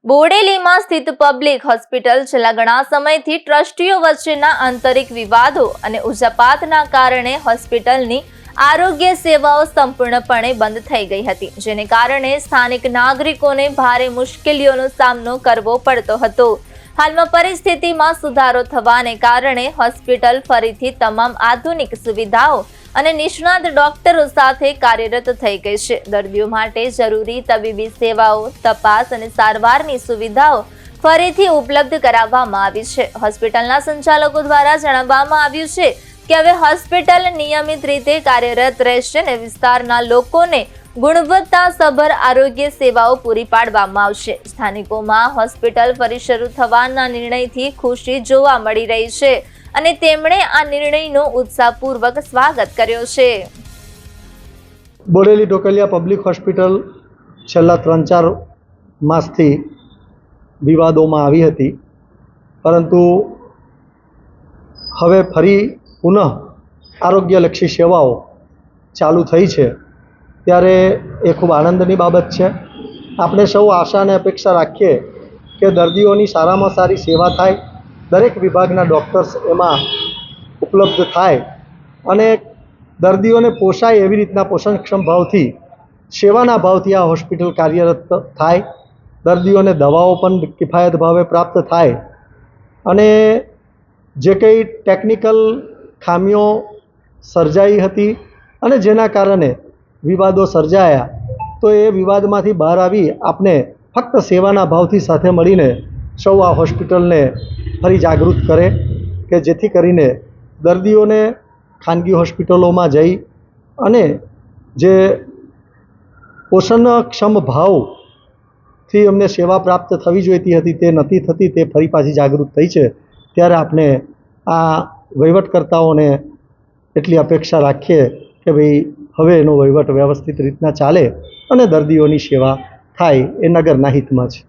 બોડેલીમાં સ્થિત public hospital છેલ્લા ઘણા સમયથી ટ્રસ્ટીઓ વચ્ચેના આંતરિક વિવાદો અને ઉચાપતના કારણે હોસ્પિટલની આરોગ્ય સેવાઓ સંપૂર્ણપણે બંધ થઈ ગઈ હતી, જેને કારણે સ્થાનિક નાગરિકોને ભારે મુશ્કેલીઓનો સામનો કરવો પડતો હતો। હાલમાં પરિસ્થિતિમાં સુધારો થવાને કારણે હોસ્પિટલ ફરીથી તમામ આધુનિક સુવિધાઓ અને નિષ્ણાત ડોક્ટરો સાથે કાર્યરત થઈ ગઈ છે। દર્દીઓ માટે જરૂરી તબીબી સેવાઓ, તપાસ અને સારવારની સુવિધાઓ ફરીથી ઉપલબ્ધ કરાવવામાં આવી છે। હોસ્પિટલના સંચાલકો દ્વારા જણાવવામાં આવ્યું છે કે હવે હોસ્પિટલ નિયમિત રીતે કાર્યરત રહેશે અને વિસ્તારના લોકોને ગુણવત્તાસભર આરોગ્ય સેવાઓ પૂરી પાડવામાં આવશે। સ્થાનિકોમાં હોસ્પિટલ ફરી શરૂ થવાના નિર્ણયથી ખુશી જોવા મળી રહી છે અને તેમણે આ નિર્ણયનો ઉત્સાહપૂર્વક સ્વાગત કર્યો છે। બોડેલી ઢોકલિયા પબ્લિક હોસ્પિટલ છેલ્લા 3-4 માસથી વિવાદોમાં આવી હતી, પરંતુ હવે ફરી પુનઃ આરોગ્યલક્ષી સેવાઓ ચાલુ થઈ છે, ત્યારે એ ખૂબ આનંદની બાબત છે। આપણે સૌ આશા અને અપેક્ષા રાખીએ કે દર્દીઓની સારામાં સારી સેવા થાય, દરેક વિભાગના ડૉક્ટર્સ એમાં ઉપલબ્ધ થાય અને દર્દીઓને પોષાય એવી રીતના પોષણક્ષમ ભાવથી, સેવાના ભાવથી આ હોસ્પિટલ કાર્યરત થાય, દર્દીઓને દવાઓ પણ કિફાયત ભાવે પ્રાપ્ત થાય અને જે કંઈ ટેકનિકલ ખામીઓ સર્જાઈ હતી અને જેના કારણે વિવાદો સર્જાયા, તો એ વિવાદમાંથી બહાર આવી આપણે ફક્ત સેવાના ભાવથી સાથે મળીને સૌ આ હોસ્પિટલને ફરી જાગૃત કરે કે જેથી કરીને દર્દીઓને ખાનગી હોસ્પિટલોમાં જઈ અને જે પોષણક્ષમ ભાવથી અમને સેવા પ્રાપ્ત થવી જોઈતી હતી તે નથી થતી, તે ફરી પાછી જાગૃત થઈ છે। ત્યારે આપણે આ વહીવટકર્તાઓને એટલી અપેક્ષા રાખીએ કે ભાઈ હવે એનો વહીવટ વ્યવસ્થિત રીતના ચાલે અને દર્દીઓની સેવા થાય, એ નગરના હિતમાં છે।